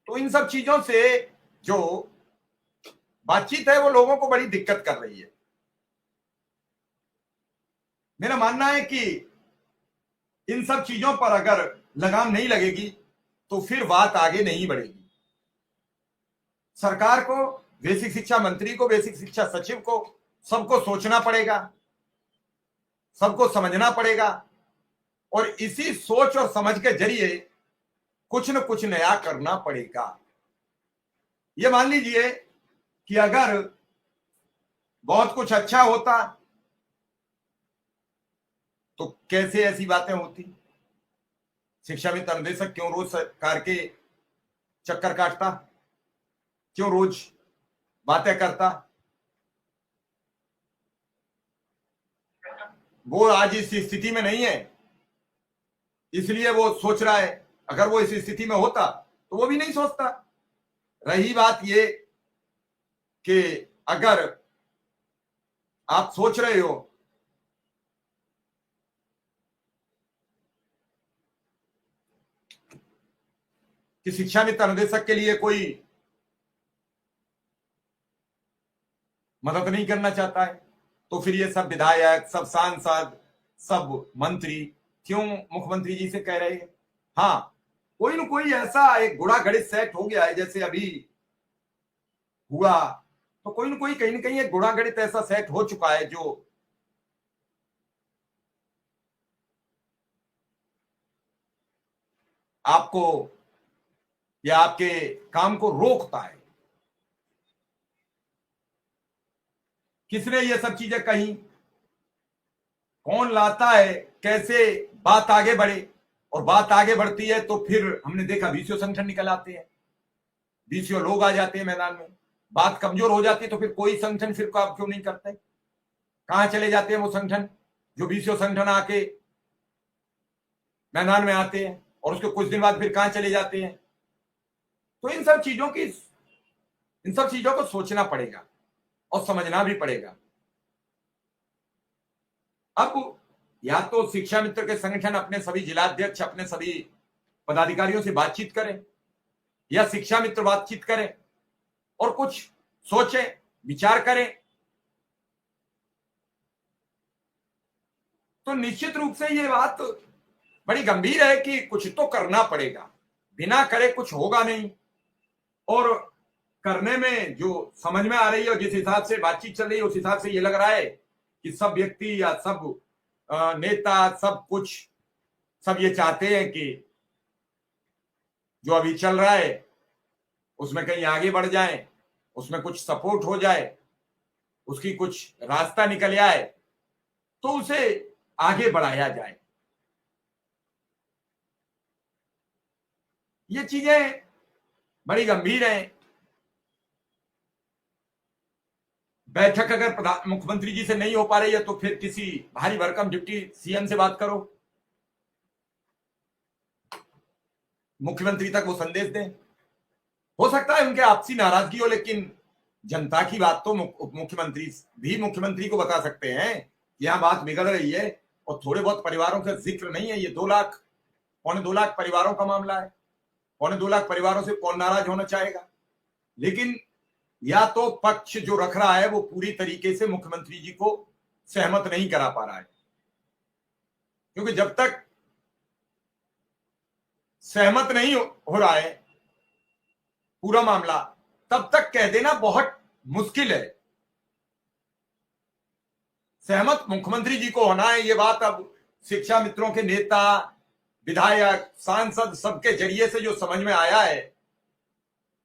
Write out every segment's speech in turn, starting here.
तो इन सब चीजों से जो बातचीत है वो लोगों को बड़ी दिक्कत कर रही है। मेरा मानना है कि इन सब चीजों पर अगर लगाम नहीं लगेगी तो फिर बात आगे नहीं बढ़ेगी। सरकार को, बेसिक शिक्षा मंत्री को, बेसिक शिक्षा सचिव को, सबको सोचना पड़ेगा, सबको समझना पड़ेगा और इसी सोच और समझ के जरिए कुछ न कुछ नया करना पड़ेगा। ये मान लीजिए कि अगर बहुत कुछ अच्छा होता तो कैसे ऐसी बातें होती? शिक्षा में अनुदेशक क्यों रोज सरकार के चक्कर काटता, क्यों रोज बातें करता? वो आज इस स्थिति में नहीं है, इसलिए वो सोच रहा है। अगर वो इस स्थिति में होता तो वो भी नहीं सोचता। रही बात ये कि अगर आप सोच रहे हो कि शिक्षा मित्र अनुदेशक के लिए कोई मदद नहीं करना चाहता है तो फिर ये सब विधायक, सब सांसद, सब मंत्री क्यों मुख्यमंत्री जी से कह रहे हैं? हाँ, कोई न कोई ऐसा एक गुड़ा गणित सेट हो गया है, जैसे अभी हुआ तो कोई न कोई कहीं ना कहीं एक गुड़ा गणित ऐसा सेट हो चुका है जो आपको या आपके काम को रोकता है। किसने ये सब चीजें कही, कौन लाता है, कैसे बात आगे बढ़े? और बात आगे बढ़ती है तो फिर हमने देखा बीसीओ संगठन निकल आते हैं, बीसीओ लोग आ जाते हैं मैदान में। बात कमजोर हो जाती है तो फिर कोई संगठन फिर आप क्यों नहीं करते? कहां चले जाते हैं वो संगठन जो बीसीओ संगठन आके मैदान में आते हैं और उसके कुछ दिन बाद फिर कहां चले जाते हैं? तो इन सब चीजों को सोचना पड़ेगा और समझना भी पड़ेगा। अब या तो शिक्षा मित्र के संगठन अपने सभी जिलाध्यक्ष, अपने सभी पदाधिकारियों से बातचीत करें या शिक्षा मित्र बातचीत करें और कुछ सोचें, विचार करें, तो निश्चित रूप से ये बात बड़ी गंभीर है कि कुछ तो करना पड़ेगा। बिना करे कुछ होगा नहीं। और करने में जो समझ में आ रही है और जिस हिसाब से बातचीत चल रही है उस हिसाब से ये लग रहा है कि सब व्यक्ति या सब नेता, सब ये चाहते हैं कि जो अभी चल रहा है उसमें कहीं आगे बढ़ जाए, उसमें कुछ सपोर्ट हो जाए, उसकी कुछ रास्ता निकल आए तो उसे आगे बढ़ाया जाए। ये चीजें बड़ी गंभीर हैं। बैठक अगर मुख्यमंत्री जी से नहीं हो पा रही है तो फिर किसी भारी भरकम डिप्टी सीएम से बात करो, मुख्यमंत्री तक वो संदेश दें। हो सकता है उनके आपसी नाराजगी हो, लेकिन जनता की बात तो मुख्यमंत्री को बता सकते हैं। यहां बात बिगड़ रही है और थोड़े बहुत परिवारों का जिक्र नहीं है। ये 2 लाख, पौने 2 लाख परिवारों का मामला है। पौने 2 लाख परिवारों से कौन नाराज होना चाहेगा? लेकिन या तो पक्ष जो रख रहा है वो पूरी तरीके से मुख्यमंत्री जी को सहमत नहीं करा पा रहा है, क्योंकि जब तक सहमत नहीं हो रहा है पूरा मामला तब तक कह देना बहुत मुश्किल है। सहमत मुख्यमंत्री जी को होना है। ये बात अब शिक्षा मित्रों के नेता, विधायक, सांसद सबके जरिए से जो समझ में आया है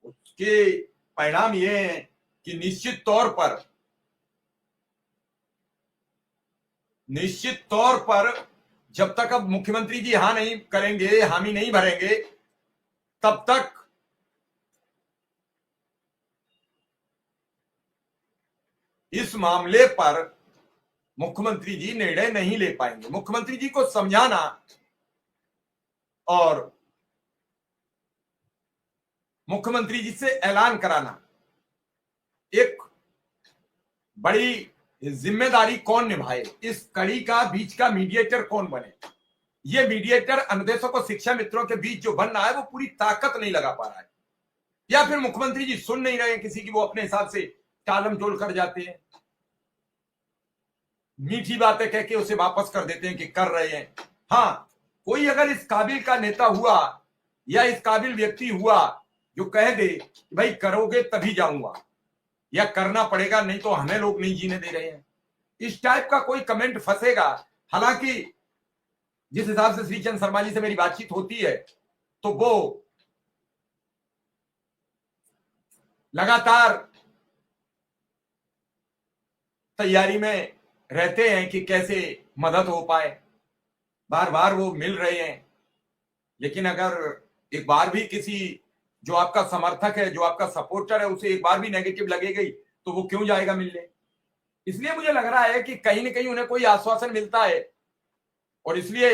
उसके परिणाम ये है कि निश्चित तौर पर जब तक अब मुख्यमंत्री जी हाँ नहीं करेंगे, हामी नहीं भरेंगे, तब तक इस मामले पर मुख्यमंत्री जी निर्णय नहीं ले पाएंगे। मुख्यमंत्री जी को समझाना और मुख्यमंत्री जी से ऐलान कराना एक बड़ी जिम्मेदारी कौन निभाए, इस कड़ी का बीच का मीडिएटर कौन बने? ये मीडिएटर अनुदेशों को शिक्षा मित्रों के बीच जो बन रहा है वो पूरी ताकत नहीं लगा पा रहा है। या फिर मुख्यमंत्री जी सुन नहीं रहे किसी की, वो अपने हिसाब से टालम टोल कर जाते हैं, मीठी बातें कह के उसे वापस कर देते हैं कि कर रहे हैं। हाँ, कोई अगर इस काबिल का नेता हुआ या इस काबिल व्यक्ति हुआ जो कह दे कि भाई करोगे तभी जाऊंगा, या करना पड़ेगा नहीं तो हमें लोग नहीं जीने दे रहे हैं, इस टाइप का कोई कमेंट फंसेगा। हालांकि जिस हिसाब से श्रीचंद शर्मा जी से मेरी बातचीत होती है तो वो लगातार तैयारी में रहते हैं कि कैसे मदद हो पाए, बार बार वो मिल रहे हैं। लेकिन अगर एक बार भी किसी जो आपका समर्थक है, जो आपका सपोर्टर है, उसे एक बार भी नेगेटिव लगेगी तो वो क्यों जाएगा मिलने। इसलिए मुझे लग रहा है कि कहीं ना कहीं उन्हें कोई आश्वासन मिलता है और इसलिए